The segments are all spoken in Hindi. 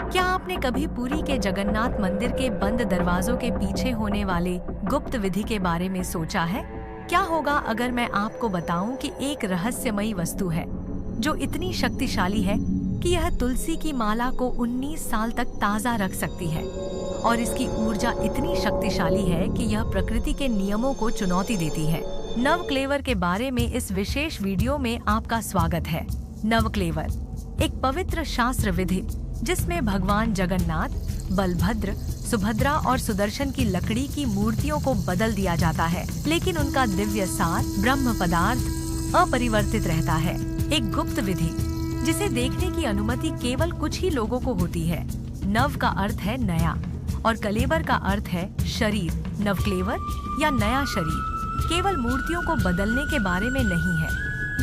क्या आपने कभी पुरी के जगन्नाथ मंदिर के बंद दरवाजों के पीछे होने वाले गुप्त विधि के बारे में सोचा है? क्या होगा अगर मैं आपको बताऊं कि एक रहस्यमयी वस्तु है जो इतनी शक्तिशाली है कि यह तुलसी की माला को 19 साल तक ताज़ा रख सकती है और इसकी ऊर्जा इतनी शक्तिशाली है कि यह प्रकृति के नियमों को चुनौती देती है। नवक्लेवर के बारे में इस विशेष वीडियो में आपका स्वागत है। नवक्लेवर एक पवित्र शास्त्र विधि जिसमें भगवान जगन्नाथ, बलभद्र, सुभद्रा और सुदर्शन की लकड़ी की मूर्तियों को बदल दिया जाता है, लेकिन उनका दिव्य सार ब्रह्म पदार्थ अपरिवर्तित रहता है। एक गुप्त विधि जिसे देखने की अनुमति केवल कुछ ही लोगों को होती है। नव का अर्थ है नया और कलेवर का अर्थ है शरीर। नवक्लेवर या नया शरीर केवल मूर्तियों को बदलने के बारे में नहीं है,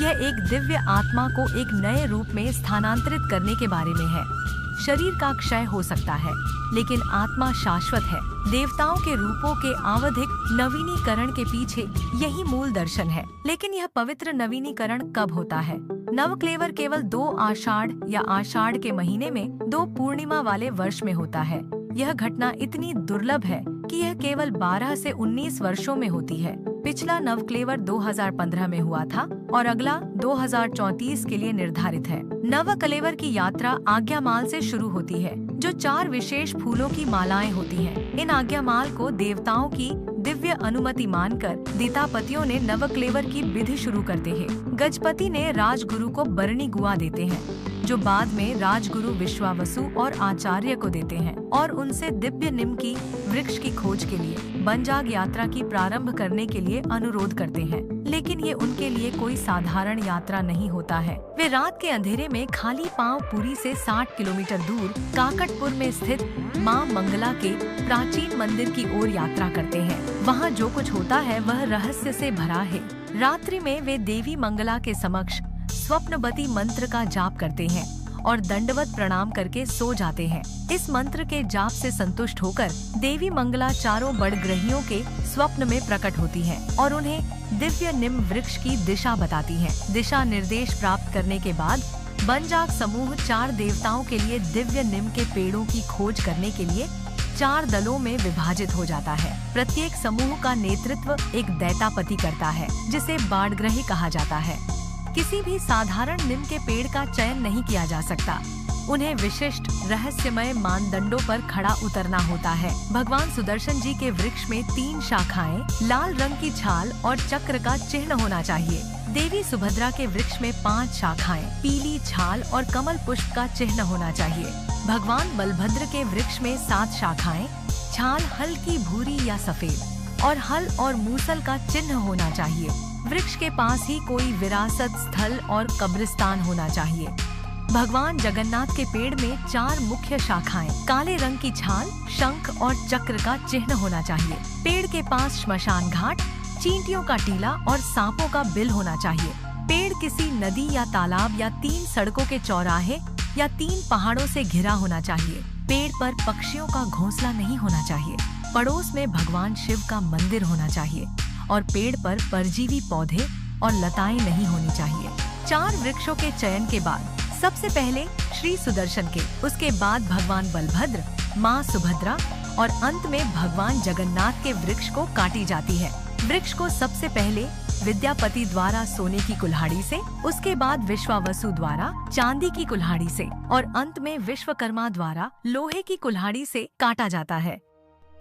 यह एक दिव्य आत्मा को एक नए रूप में स्थानांतरित करने के बारे में है। शरीर का क्षय हो सकता है, लेकिन आत्मा शाश्वत है। देवताओं के रूपों के आवधिक नवीनीकरण के पीछे यही मूल दर्शन है। लेकिन यह पवित्र नवीनीकरण कब होता है? नवक्लेवर केवल 2 आषाढ़ या आषाढ़ के महीने में 2 पूर्णिमा वाले वर्ष में होता है। यह घटना इतनी दुर्लभ है कि यह केवल 12 से 19 वर्षों में होती है। पिछला नवक्लेवर 2015 में हुआ था और अगला 2034 के लिए निर्धारित है। नवकलेवर की यात्रा आज्ञामाल से शुरू होती है, जो 4 विशेष फूलों की मालाएं होती हैं। इन आज्ञामाल को देवताओं की दिव्य अनुमति मानकर दीतापतियों ने नवक्लेवर की विधि शुरू करते हैं। गजपति ने राजगुरु को बरनी गुआ देते हैं, जो बाद में राजगुरु विश्वावसु और आचार्य को देते हैं और उनसे दिव्य निम की वृक्ष की खोज के लिए बंजाग यात्रा की प्रारंभ करने के लिए अनुरोध करते हैं। लेकिन ये उनके लिए कोई साधारण यात्रा नहीं होता है। वे रात के अंधेरे में खाली पांव पुरी से 60 किलोमीटर दूर काकटपुर में स्थित मां मंगला के प्राचीन मंदिर की ओर यात्रा करते हैं। वहाँ जो कुछ होता है वह रहस्य से भरा है। रात्रि में वे देवी मंगला के समक्ष स्वप्नवती मंत्र का जाप करते हैं और दंडवत प्रणाम करके सो जाते हैं। इस मंत्र के जाप से संतुष्ट होकर देवी मंगला चारों बड़ग्रहियों के स्वप्न में प्रकट होती हैं और उन्हें दिव्य निम वृक्ष की दिशा बताती हैं। दिशा निर्देश प्राप्त करने के बाद बंजाग समूह 4 देवताओं के लिए दिव्य निम के पेड़ों की खोज करने के लिए 4 दलों में विभाजित हो जाता है। प्रत्येक समूह का नेतृत्व एक दैतापति करता है, जिसे बाड़ग्रही कहा जाता है। किसी भी साधारण निम के पेड़ का चयन नहीं किया जा सकता। उन्हें विशिष्ट रहस्यमय मानदंडों पर खड़ा उतरना होता है। भगवान सुदर्शन जी के वृक्ष में 3 शाखाएं, लाल रंग की छाल और चक्र का चिन्ह होना चाहिए। देवी सुभद्रा के वृक्ष में 5 शाखाएं, पीली छाल और कमल पुष्प का चिन्ह होना चाहिए। भगवान बलभद्र के वृक्ष में 7 शाखाएं, छाल हल्की भूरी या सफेद और हल और मूसल का चिन्ह होना चाहिए। वृक्ष के पास ही कोई विरासत स्थल और कब्रिस्तान होना चाहिए। भगवान जगन्नाथ के पेड़ में 4 मुख्य शाखाएं, काले रंग की छाल, शंख और चक्र का चिन्ह होना चाहिए। पेड़ के पास श्मशान घाट, चींटियों का टीला और सांपों का बिल होना चाहिए। पेड़ किसी नदी या तालाब या 3 सड़कों के चौराहे या 3 पहाड़ों से घिरा होना चाहिए। पेड़ पर पक्षियों का घोंसला नहीं होना चाहिए। पड़ोस में भगवान शिव का मंदिर होना चाहिए और पेड़ पर परजीवी पौधे और लताएं नहीं होनी चाहिए। 4 वृक्षों के चयन के बाद सबसे पहले श्री सुदर्शन के, उसके बाद भगवान बलभद्र, माँ सुभद्रा और अंत में भगवान जगन्नाथ के वृक्ष को काटी जाती है। वृक्ष को सबसे पहले विद्यापति द्वारा सोने की कुल्हाड़ी से, उसके बाद विश्वावसु द्वारा चांदी की कुल्हाड़ी से और अंत में विश्वकर्मा द्वारा लोहे की कुल्हाड़ी से काटा जाता है।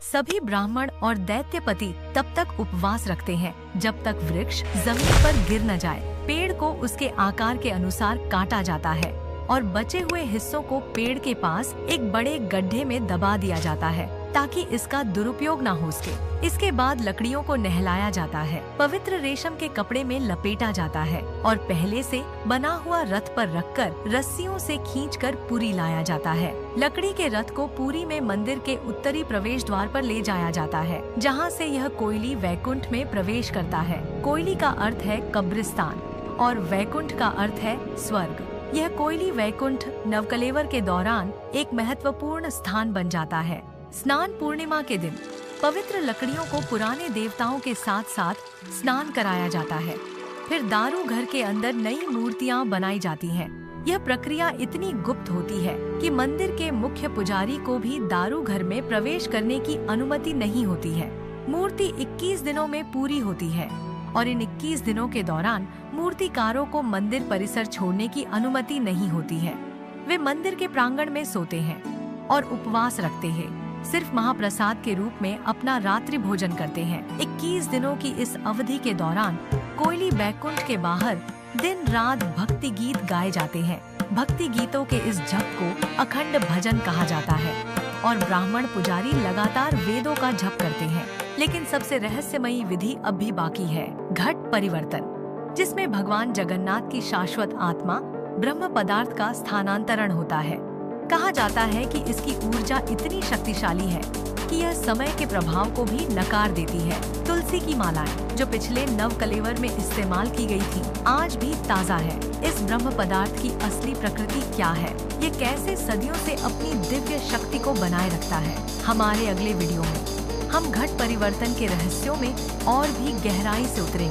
सभी ब्राह्मण और दैत्यपति तब तक उपवास रखते हैं जब तक वृक्ष जमीन पर गिर न जाए। पेड़ को उसके आकार के अनुसार काटा जाता है और बचे हुए हिस्सों को पेड़ के पास एक बड़े गड्ढे में दबा दिया जाता है ताकि इसका दुरुपयोग न हो सके। इसके बाद लकड़ियों को नहलाया जाता है, पवित्र रेशम के कपड़े में लपेटा जाता है और पहले से बना हुआ रथ पर रखकर रस्सियों से खींचकर पुरी लाया जाता है। लकड़ी के रथ को पुरी में मंदिर के उत्तरी प्रवेश द्वार पर ले जाया जाता है, जहाँ से यह कोयली वैकुंठ में प्रवेश करता है। कोयली का अर्थ है कब्रिस्तान और वैकुंठ का अर्थ है स्वर्ग। यह कोयली वैकुंठ नवकलेवर के दौरान एक महत्वपूर्ण स्थान बन जाता है। स्नान पूर्णिमा के दिन पवित्र लकड़ियों को पुराने देवताओं के साथ साथ स्नान कराया जाता है। फिर दारू घर के अंदर नई मूर्तियां बनाई जाती हैं। यह प्रक्रिया इतनी गुप्त होती है कि मंदिर के मुख्य पुजारी को भी दारू घर में प्रवेश करने की अनुमति नहीं होती है। मूर्ति 21 दिनों में पूरी होती है और इन 21 दिनों के दौरान मूर्तिकारों को मंदिर परिसर छोड़ने की अनुमति नहीं होती है। वे मंदिर के प्रांगण में सोते हैं और उपवास रखते हैं। सिर्फ महाप्रसाद के रूप में अपना रात्रि भोजन करते हैं। 21 दिनों की इस अवधि के दौरान कोयली बैकुंठ के बाहर दिन रात भक्ति गीत गाए जाते हैं। भक्ति गीतों के इस जप को अखंड भजन कहा जाता है और ब्राह्मण पुजारी लगातार वेदों का जप करते हैं। लेकिन सबसे रहस्यमयी विधि अब भी बाकी है, घट परिवर्तन, जिसमें भगवान जगन्नाथ की शाश्वत आत्मा ब्रह्म पदार्थ का स्थानांतरण होता है। कहा जाता है कि इसकी ऊर्जा इतनी शक्तिशाली है कि यह समय के प्रभाव को भी नकार देती है। तुलसी की मालाएं जो पिछले नवकलेवर में इस्तेमाल की गई थी, आज भी ताज़ा है। इस ब्रह्म पदार्थ की असली प्रकृति क्या है, ये कैसे सदियों से अपनी दिव्य शक्ति को बनाए रखता है। हमारे अगले वीडियो में हम घट परिवर्तन के रहस्यों में और भी गहराई से उतरेंगे।